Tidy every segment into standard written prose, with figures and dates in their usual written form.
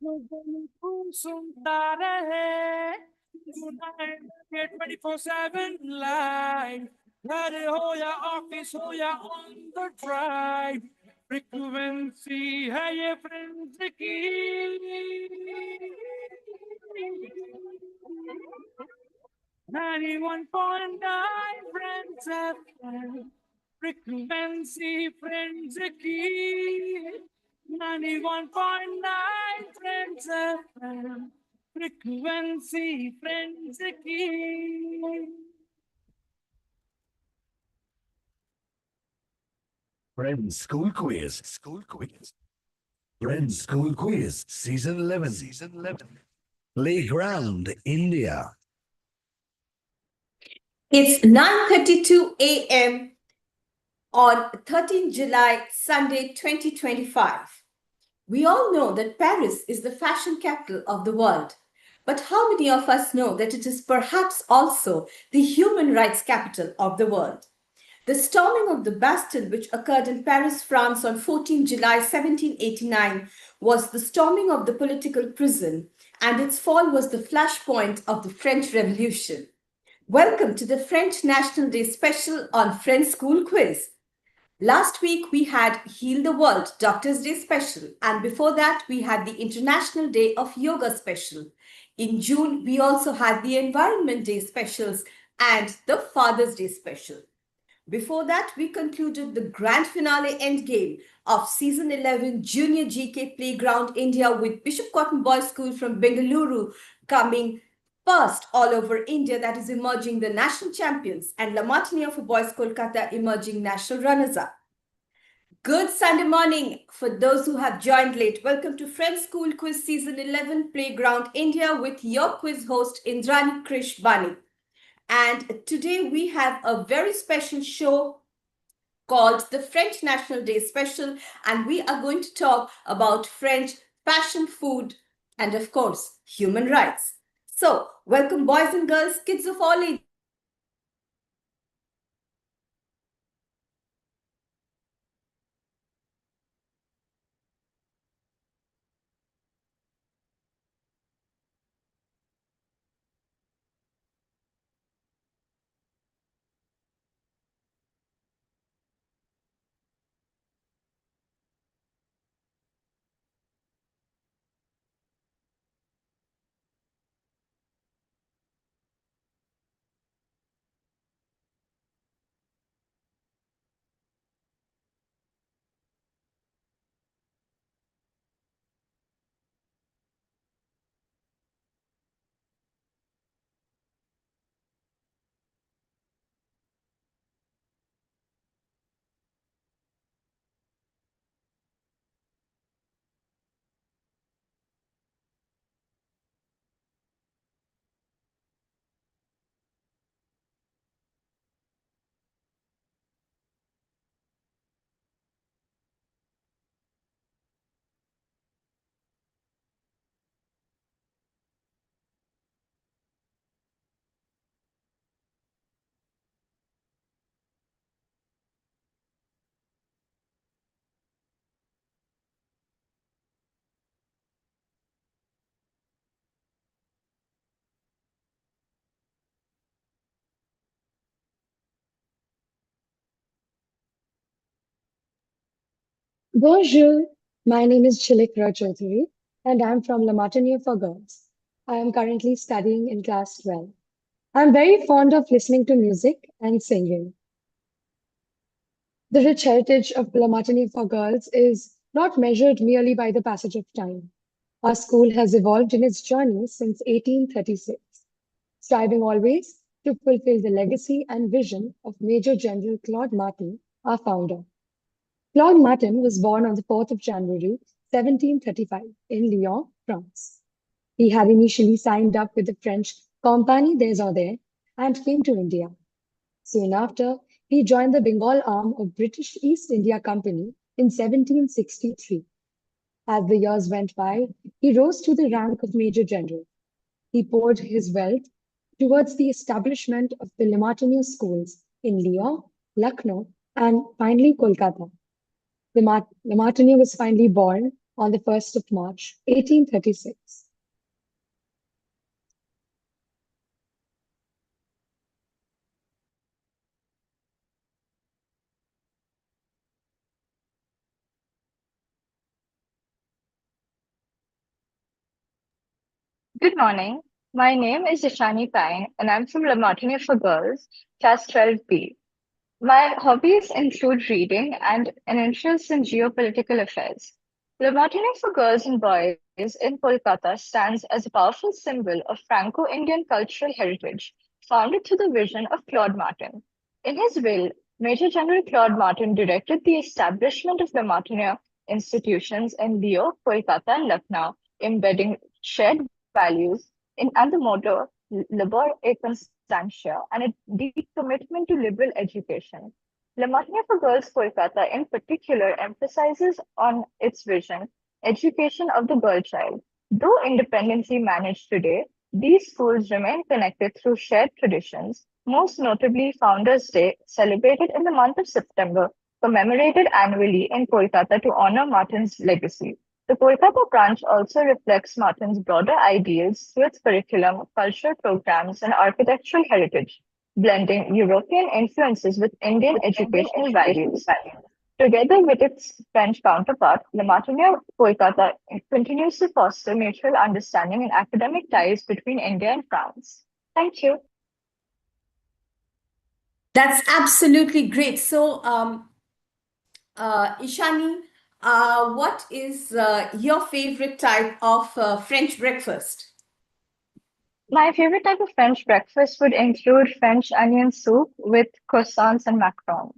सुनता रहे 24/7 लाइव घर हो या ऑफिस हो या ऑन द ड्राइव फ्रीक्वेंसी है ये फ्रेंड्स की 91.9 Friends FM frequency friends की 91.9 Friends FM frequency friends की Friends School Quiz. Friends School Quiz, Season 11. Playground, India. It's 9:32 a.m. on 13 July, Sunday, 2025. We all know that Paris is the fashion capital of the world. But how many of us know that it is perhaps also the human rights capital of the world? The storming of the Bastille, which occurred in Paris, France on 14 July 1789, was the storming of the political prison, and its fall was the flashpoint of the French Revolution. Welcome to the French National Day special on French School Quiz. Last week we had Heal the World Doctors Day special, and before that we had the International Day of Yoga special. In June we also had the Environment Day specials and the Father's Day special. Before that, we concluded the grand finale endgame of Season 11 Junior GK Playground India with Bishop Cotton Boys School from Bengaluru coming first all over India, that is emerging the national champions, and La Martiniere for Boys Kolkata emerging national runners-up. Good Sunday morning for those who have joined late. Welcome to Friends School Quiz Season 11 Playground India with your quiz host Indrani Krish Bani. And today we have a very special show called the French National Day Special, and we are going to talk about French fashion, food, and of course, human rights. So, welcome boys and girls, kids of all ages. Bonjour, my name is Chilekra Chaudhary and I'm from La Martiniere for Girls. I am currently studying in class 12. I'm very fond of listening to music and singing. The rich heritage of La Martiniere for Girls is not measured merely by the passage of time. Our school has evolved in its journey since 1836, striving always to fulfill the legacy and vision of Major General Claude Martin, our founder. Claude Martin was born on the 4th of January, 1735, in Lyon, France. He had initially signed up with the French Compagnie des Andes and came to India. Soon after, he joined the Bengal arm of British East India Company in 1763. As the years went by, he rose to the rank of Major General. He poured his wealth towards the establishment of the Le Martiniere schools in Lyon, Lucknow, and finally Kolkata. Le Martiniere was finally born on the 1st of March, 1836? Good morning. My name is Ishani Pine, and I'm from La Martiniere for Girls, Class 12B. My hobbies include reading and an interest in geopolitical affairs. La Martiniere for Girls and Boys in Kolkata stands as a powerful symbol of Franco-Indian cultural heritage, founded through the vision of Claude Martin. In his will, Major General Claude Martin directed the establishment of La Martiniere institutions in Leo, Kolkata, and Lucknow, embedding shared values and the motto Labor et Constantia and a deep commitment to liberal education. La Martiniere for Girls Kolkata in particular emphasizes on its vision, education of the girl child. Though independently managed today, these schools remain connected through shared traditions, most notably Founders' Day, celebrated in the month of September, commemorated annually in Kolkata to honor Martin's legacy. The Kolkata branch also reflects Martin's broader ideals through its curriculum, cultural programs, and architectural heritage, blending European influences with Indian educational values. Together with its French counterpart, La Martiniere Kolkata continues to foster mutual understanding and academic ties between India and France. Thank you. That's absolutely great. So, Ishani, what is your favorite type of French breakfast? My favorite type of French breakfast would include French onion soup with croissants and macarons.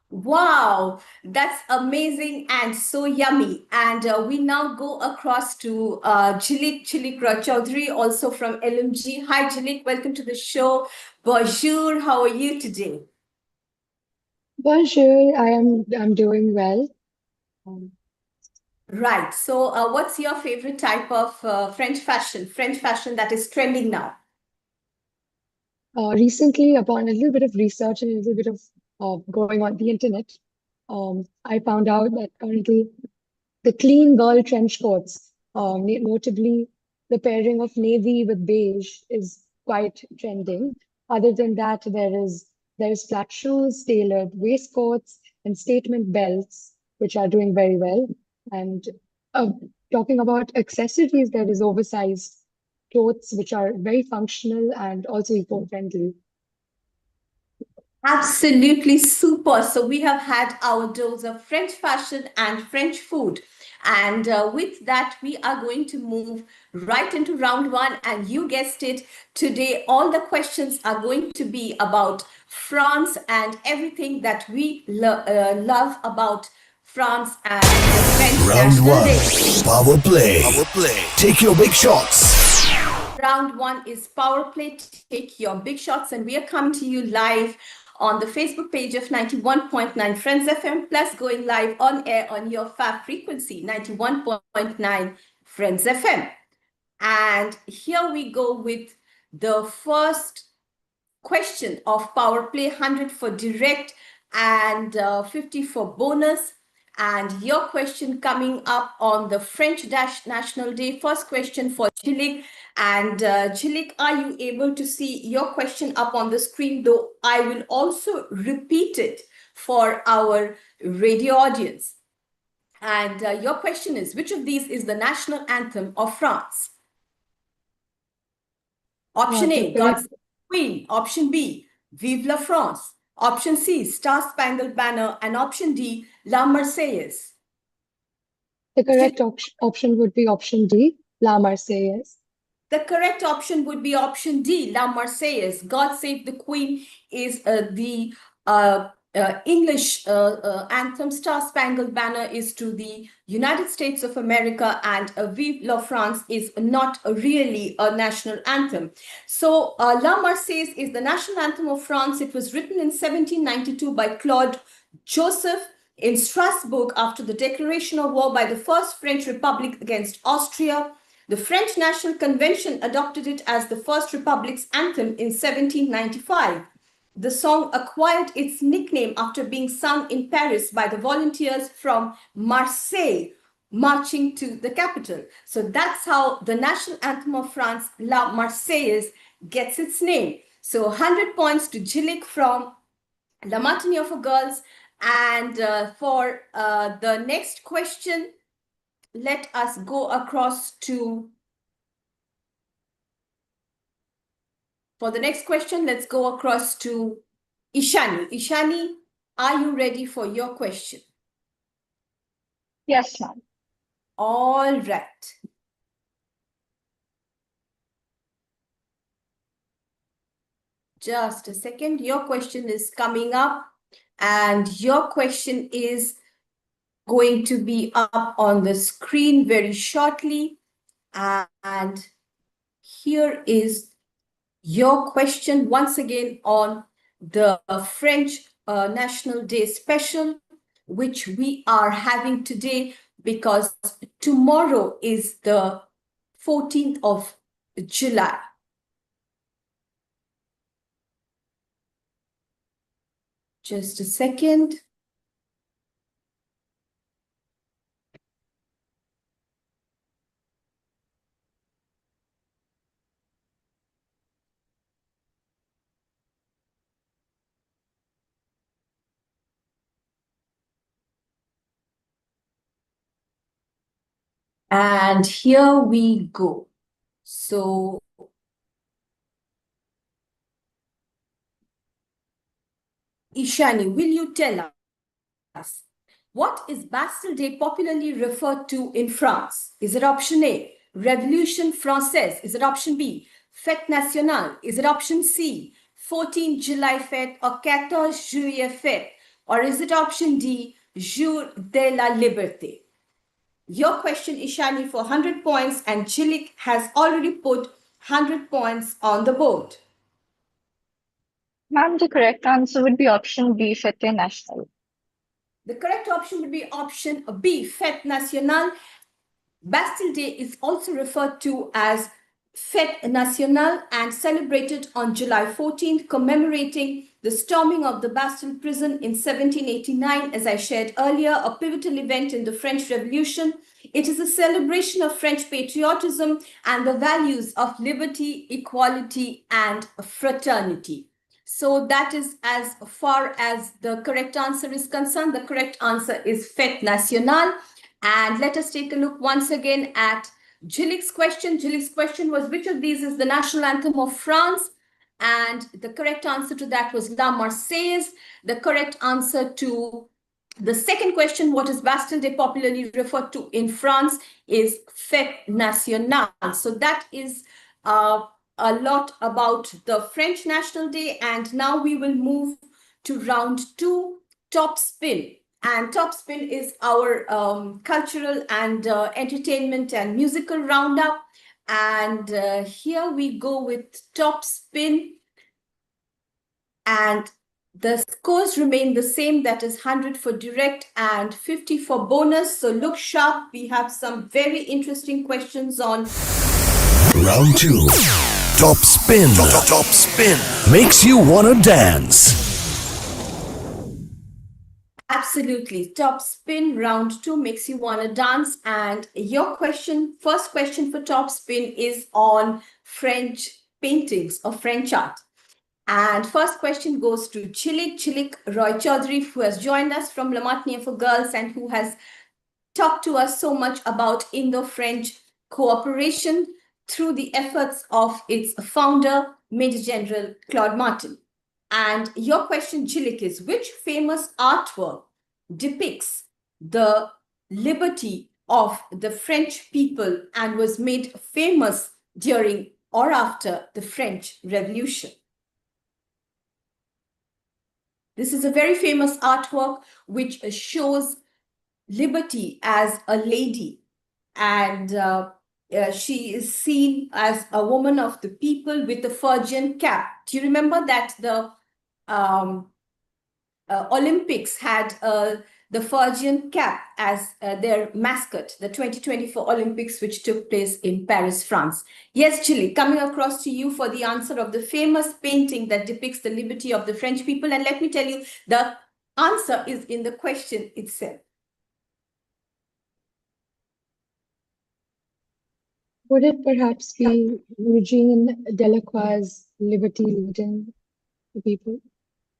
Wow, that's amazing and so yummy. And we now go across to Jilik Chaudhary, also from LMG. Hi, Jilik, welcome to the show. Bonjour, how are you today? Bonjour, I'm doing well. Right. So, what's your favorite type of French fashion? French fashion that is trending now. Recently, upon a little bit of research and a little bit of going on the internet, I found out that currently the clean girl trench coats, notably the pairing of navy with beige, is quite trending. Other than that, there's flat shoes, tailored waistcoats, and statement belts, which are doing very well. And uh, talking about accessories, there is oversized clothes, which are very functional and also eco-friendly. Absolutely super. So we have had our dose of French fashion and French food. And with that, we are going to move right into round one. And you guessed it, today all the questions are going to be about France and everything that we love about France and the French Round National one. Day. Power play. Take your big shots. Round one is Power Play. Take your big shots, and we are coming to you live on the Facebook page of 91.9 Friends FM, plus going live on air on your fab frequency, 91.9 Friends FM. And here we go with the first question of Power Play, 100 for direct and 50 for bonus. And your question coming up on the French National Day. First question for Jilik. And Jilik, are you able to see your question up on the screen? Though I will also repeat it for our radio audience. And your question is, which of these is the national anthem of France? Option A, God Save the Queen. Option B, Vive la France. Option C, Star Spangled Banner. And option D, La Marseillaise. The correct option would be option D, La Marseillaise. The correct option would be option D, La Marseillaise. God Save the Queen is the English anthem. Star Spangled Banner is to the United States of America, and Vive la France is not really a national anthem. So La Marseillaise is the national anthem of France. It was written in 1792 by Claude Joseph in Strasbourg after the declaration of war by the First French Republic against Austria. The French National Convention adopted it as the First Republic's anthem in 1795. The song acquired its nickname after being sung in Paris by the volunteers from Marseille, marching to the capital. So that's how the national anthem of France, La Marseillaise, gets its name. So 100 points to Jilik from La Martiniere for Girls. And for the next question, let us go across to, for the next question, let's go across to Ishani. Ishani, are you ready for your question? Yes, ma'am. All right. Just a second. Your question is coming up, and your question is going to be up on the screen very shortly. And here is your question once again on the French National Day special, which we are having today because tomorrow is the 14th of July. Just a second. And here we go. So Ishani, will you tell us what is Bastille Day popularly referred to in France? Is it option A, Révolution Française? Is it option B, Fête Nationale? Is it option C, 14 July Fête or 14 Juillet Fête? Or is it option D, Jour de la Liberté? Your question, Ishani, for 100 points, and Jilik has already put 100 points on the board. Ma'am, the correct answer would be option B, Fête Nationale. The correct option would be option B, Fête Nationale. Bastille Day is also referred to as Fête Nationale and celebrated on July 14th, commemorating the storming of the Bastille prison in 1789, as I shared earlier, a pivotal event in the French Revolution. It is a celebration of French patriotism and the values of liberty, equality, and fraternity. So that is as far as the correct answer is concerned. The correct answer is Fête Nationale. And let us take a look once again at Jilik's question. Jilik's question was, which of these is the national anthem of France? And the correct answer to that was La Marseillaise. The correct answer to the second question, what is Bastille Day popularly referred to in France, is Fête Nationale. So that is a lot about the French National Day. And now we will move to round 2, Top Spin. And Top Spin is our cultural and entertainment and musical roundup. And here we go with Top Spin. And the scores remain the same. That is 100 for direct and 50 for bonus. So look sharp. We have some very interesting questions on Round 2. Top Spin. Top Spin. Makes you wanna dance. Absolutely. Top Spin round 2 makes you want to dance. And your question, first question for Top Spin, is on French paintings or French art. And first question goes to Jilik Roy Chaudhary, who has joined us from La Martiniere for Girls and who has talked to us so much about Indo-French cooperation through the efforts of its founder, Major General Claude Martin. And your question, Jilik, is which famous artwork depicts the liberty of the French people and was made famous during or after the French Revolution? This is a very famous artwork which shows liberty as a lady, and she is seen as a woman of the people with a Phrygian cap. Do you remember that the Olympics had the Phrygian cap as their mascot, the 2024 Olympics, which took place in Paris, France? Yes, Jilik, coming across to you for the answer of the famous painting that depicts the liberty of the French people. And let me tell you, the answer is in the question itself. Would it perhaps be Eugene Delacroix's Liberty Leading the People?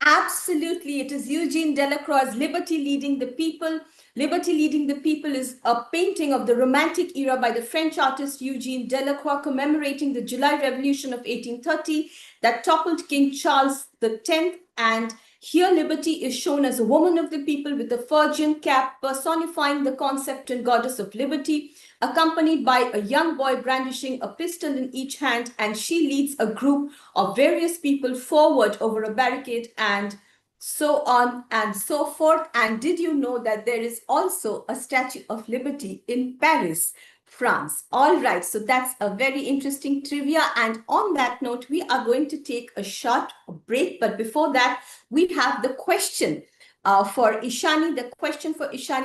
Absolutely. It is Eugene Delacroix's Liberty Leading the People. Liberty Leading the People is a painting of the Romantic era by the French artist Eugene Delacroix, commemorating the July Revolution of 1830 that toppled King Charles X. And here Liberty is shown as a woman of the people with a Phrygian cap, personifying the concept and goddess of liberty, accompanied by a young boy brandishing a pistol in each hand, and she leads a group of various people forward over a barricade, and so on and so forth. And did you know that there is also a Statue of Liberty in Paris, France? All right, so that's a very interesting trivia. And on that note, we are going to take a short break. But before that, we have the question for Ishani,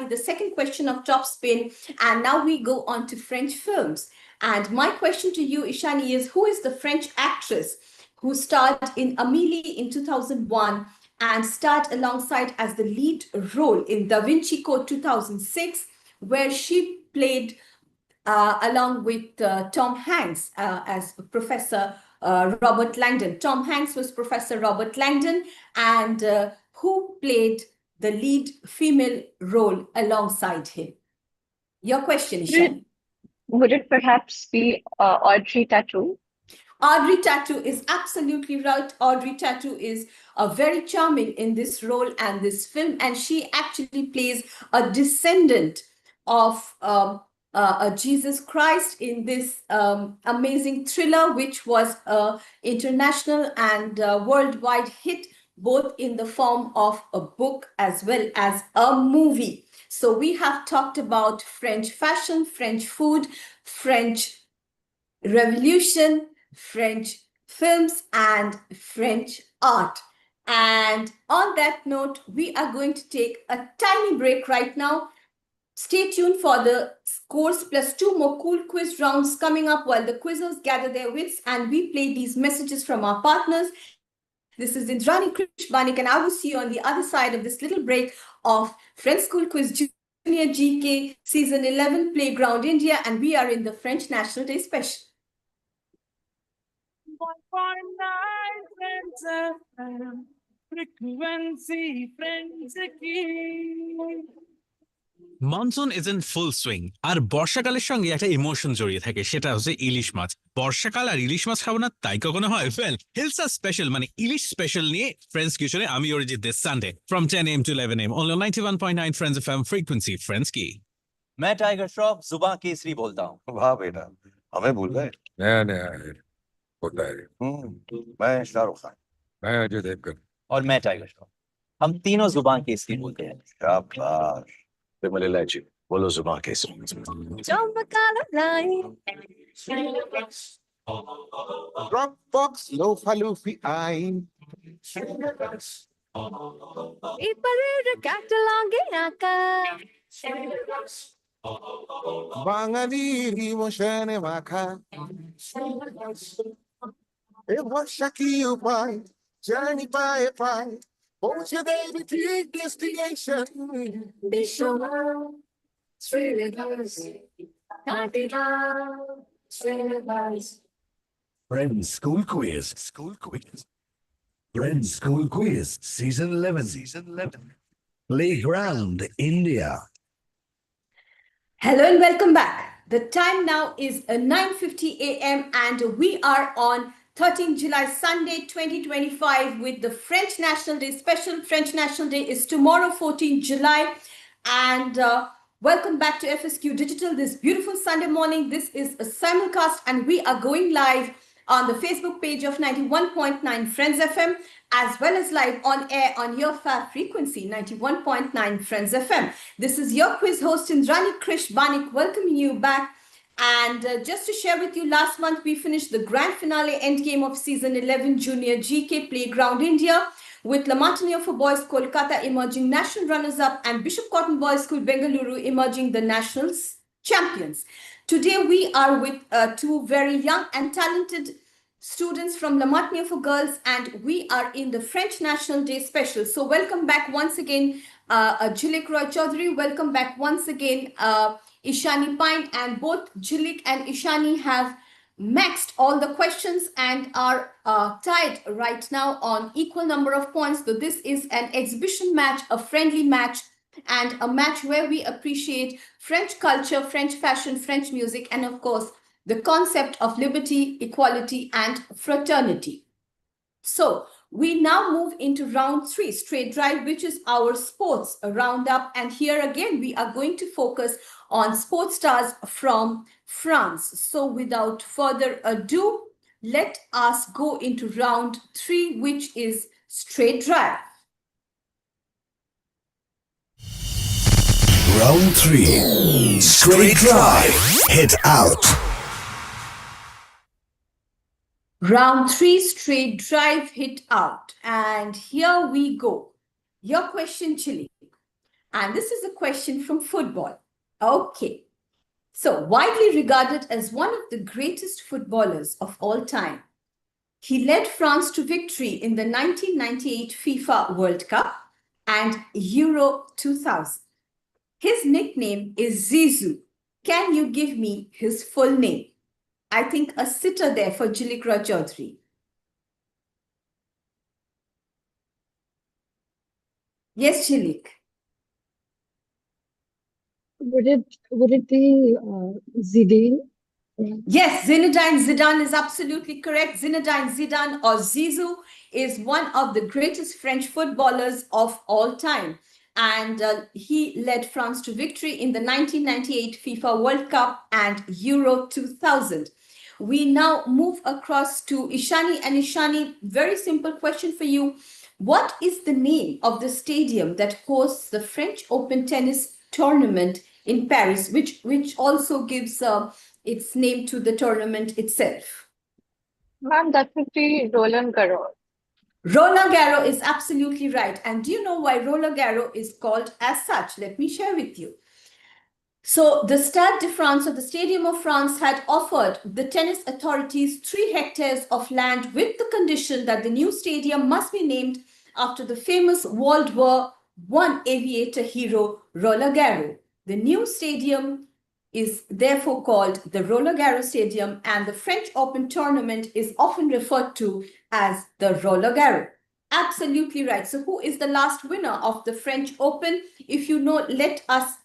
the second question of Top Spin. And now we go on to French films. And my question to you, Ishani, is who is the French actress who starred in Amélie in 2001 and starred alongside as the lead role in Da Vinci Code 2006, where she played along with Tom Hanks as Professor Robert Langdon. Tom Hanks was Professor Robert Langdon, and who played the lead female role alongside him? Your question, Ishani. Would it perhaps be Audrey Tautou? Audrey Tautou is absolutely right. Audrey Tautou is very charming in this role and this film, and she actually plays a descendant of Jesus Christ in this amazing thriller, which was an international and worldwide hit, both in the form of a book as well as a movie. So we have talked about French fashion, French food, French Revolution, French films, and French art. And on that note, we are going to take a tiny break right now. Stay tuned for the scores plus 2 more cool quiz rounds coming up while the quizzers gather their wits and we play these messages from our partners. This is Indrani Krish Banik, and I will see you on the other side of this little break of French School Quiz Junior GK Season 11 Playground India, and we are in the French National Day special. 1.9 Friends FM, frequency friends की। Monsoon is in full swing, আর বর্ষাকালের সঙ্গে একটা emotion জড়িয়ে থাকে, সেটা হচ্ছে ইলিশ মাছ। বর্ষাকাল আর ইলিশ মাছ খাবো না তাই কখনো হয়? ওয়েল, হিলসা স্পেশাল মানে ইলিশ স্পেশাল নিয়ে ফ্রেন্ডস কিচেনে আমি Arijit this Sunday from 10 AM to 11 AM only on 91.9 Friends FM frequency friends की। मैं टाइगर श्रॉफ जुबान केसरी बोलता हूँ। वाह बेटा, हमें भूल गए। नया नया है होता है। मैं शाहरुख खान। मैं अजय देवगन। और मैं टाइगर श्रॉफ। हम तीनों जुबान केसरी बोलते हैं। शाबाश। विमल इलायची, बोलो जुबान Kesari. Dropbox low falufi ain. Bangani moshene maka. It was Shaki upai, journey by pai. Won't you baby take destination? Be sure, Friends School Quiz. Friends School Quiz, Season 11. Playground India. Hello and welcome back. The time now is 9:50 AM and we are on 13 July Sunday 2025 with the French National Day special. French National Day is tomorrow, 14 July. And welcome back to FSQ Digital this beautiful Sunday morning. This is a simulcast and we are going live on the Facebook page of 91.9 Friends FM, as well as live on air on your fab frequency 91.9 Friends FM. This is your quiz host Indrani Krish Banik welcoming you back. And just to share with you, last month we finished the grand finale endgame of season 11 Junior GK Playground India, with La Martiniere for Boys Kolkata emerging national runners-up and Bishop Cotton Boys School Bengaluru emerging the national champions. Today we are with two very young and talented students from La Martiniere for Girls, and we are in the French National Day special. So welcome back once again, Jilek Roy Chaudhary. Welcome back once again, Ishani Pine, and both Jilik and Ishani have maxed all the questions and are tied right now on equal number of points. So this is an exhibition match, a friendly match, and a match where we appreciate French culture, French fashion, French music, and of course, the concept of liberty, equality, and fraternity. So we now move into round 3, straight drive, which is our sports roundup. And here again, we are going to focus on sports stars from France. So without further ado, let us go into round 3, which is straight drive. Round 3. Straight drive. Hit out. Round 3, straight drive, hit out. And here we go. Your question, Chili. And this is a question from football. Okay. So, widely regarded as one of the greatest footballers of all time, he led France to victory in the 1998 FIFA World Cup and Euro 2000. His nickname is Zizou. Can you give me his full name? I think a sitter there for Jilik Roy Chaudhary. Yes, Jilik. Would it be Zidane? Yes, Zinedine Zidane is absolutely correct. Zinedine Zidane, or Zizou, is one of the greatest French footballers of all time. And he led France to victory in the 1998 FIFA World Cup and Euro 2000. We now move across to Ishani. And Ishani, very simple question for you. What is the name of the stadium that hosts the French Open tennis tournament in Paris, which also gives its name to the tournament itself? Ma'am, that would be Roland Garros. Roland Garros is absolutely right. And do you know why Roland Garros is called as such? Let me share with you. So the Stade de France, or the Stadium of France, had offered the tennis authorities 3 hectares of land with the condition that the new stadium must be named after the famous World War I aviator hero Roland Garros. The new stadium is therefore called the Roland Garros Stadium, and the French Open tournament is often referred to as the Roland Garros. Absolutely right. So who is the last winner of the French Open? If you know, let us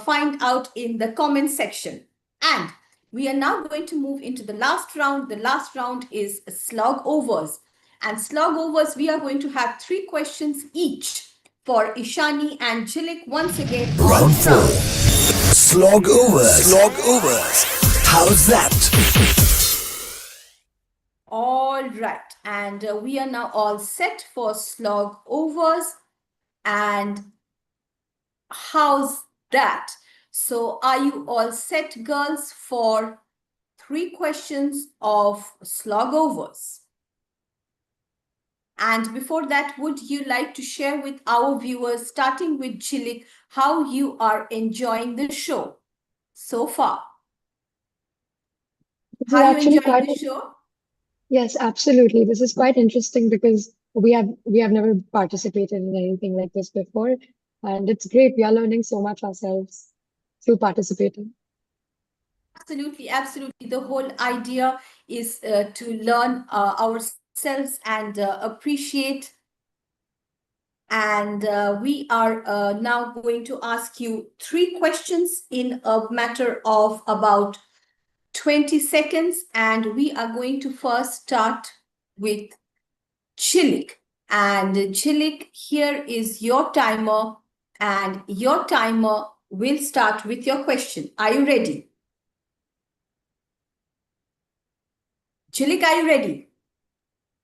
find out in the comment section. And we are now going to move into the last round. The last round is slog overs. And slog overs, we are going to have 3 questions each for Ishani and Jilik once again. Round 4. Slog overs. Slog overs. How's that? All right. And we are now all set for slog overs. And how's that? So are you all set, girls, for 3 questions of slog overs? And before that, would you like to share with our viewers, starting with Jilik, how you are enjoying the show so far? This is How are you actually enjoying quite the show? Yes, absolutely. This is quite interesting because we have never participated in anything like this before, and it's great. We are learning so much ourselves through participating. Absolutely, absolutely. The whole idea is to learn ourselves and appreciate. And we are now going to ask you 3 questions in a matter of about 20 seconds. And we are going to first start with Jilik. And Jilik, here is your timer. And your timer will start with your question. Are you ready? Jilik, are you ready?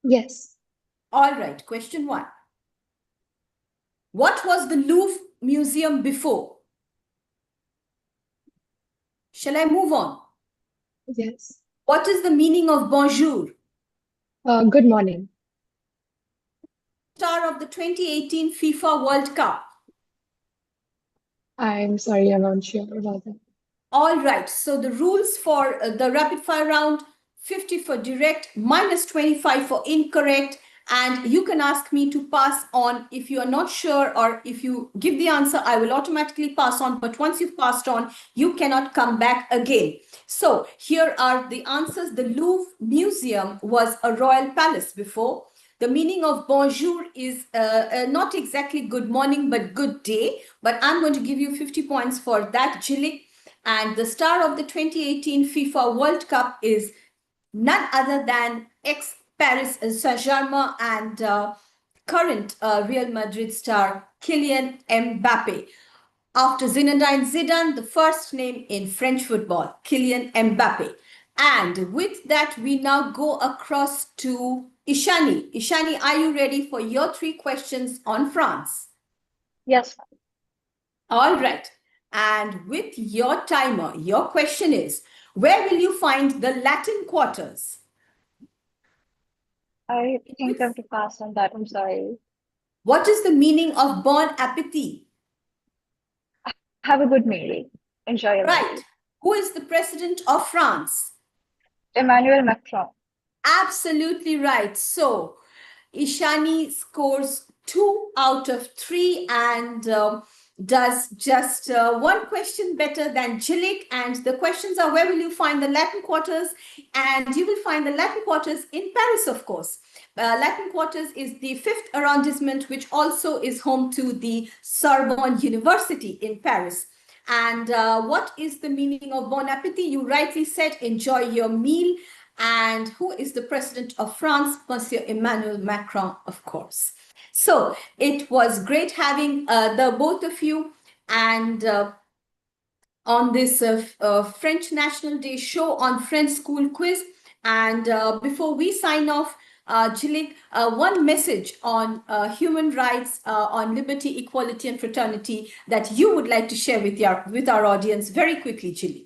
Yes. All right. Question 1. What was the Louvre Museum before? Shall I move on? Yes. What is the meaning of bonjour? Good morning. Star of the 2018 FIFA World Cup. I'm sorry, I'm not sure about that. All right. So the rules for the rapid fire round: 50 for direct, minus 25 for incorrect, And you can ask me to pass on if you are not sure, or if you give the answer, I will automatically pass on. But once you've passed on, you cannot come back again. So here are the answers. The Louvre Museum was a royal palace before. The meaning of bonjour is not exactly good morning, but good day. But I'm going to give you 50 points for that, Jilik. And the star of the 2018 FIFA World Cup is none other than ex-Paris Saint-Germain and current Real Madrid star Kylian Mbappe. After Zinedine Zidane, the first name in French football, Kylian Mbappe. And with that, we now go across to Ishani. Ishani, are you ready for your 3 questions on France? Yes, ma'am. All right. And with your timer, your question is, where will you find the Latin quarters? I think I have to pass on that. I'm sorry. What is the meaning of bon appetit? Have a good meal. Enjoy your Right. meal. Who is the president of France? Emmanuel Macron. Absolutely right. So Ishani scores 2 out of 3 and does just 1 question better than Jilik. And the questions are, where will you find the Latin quarters? And you will find the Latin quarters in Paris, of course. Latin quarters is the 5th arrondissement, which also is home to the Sorbonne University in Paris. And what is the meaning of bon appetit? You rightly said, enjoy your meal. And who is the president of France? Monsieur Emmanuel Macron, of course. So it was great having the both of you and on this French National Day show on French School Quiz. And before we sign off, Jilik, one message on human rights, on liberty, equality, and fraternity that you would like to share with our audience very quickly, Jilik.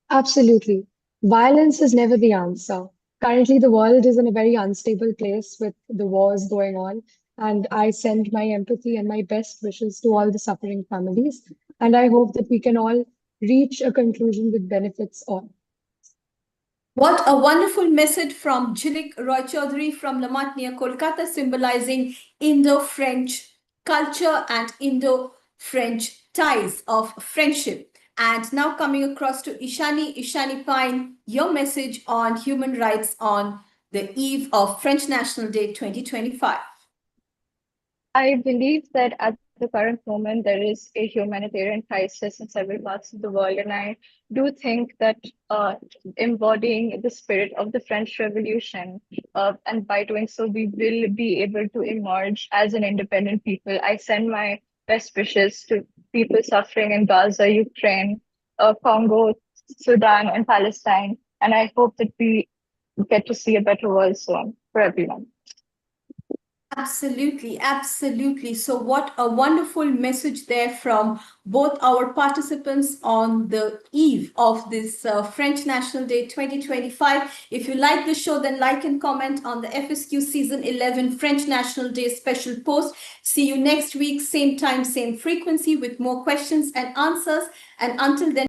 Absolutely. Violence is never the answer. Currently, the world is in a very unstable place with the wars going on, and I send my empathy and my best wishes to all the suffering families. And I hope that we can all reach a conclusion that benefits all. What a wonderful message from Jilik Roy Chaudhary from La Motte near Kolkata, symbolizing Indo-French culture and Indo-French ties of friendship. And now coming across to Ishani Pine, your message on human rights on the eve of French National Day 2025. I believe that at the current moment there is a humanitarian crisis in several parts of the world, and I do think that embodying the spirit of the French Revolution, and by doing so, we will be able to emerge as an independent people. I send my best wishes to people suffering in Gaza, Ukraine, Congo, Sudan, and Palestine, and I hope that we get to see a better world soon for everyone. Absolutely, absolutely. So what a wonderful message there from both our participants on the eve of this French National Day 2025. If you like the show, then like and comment on the FSQ Season 11 French National Day special post. See you next week, same time, same frequency, with more questions and answers. And until then,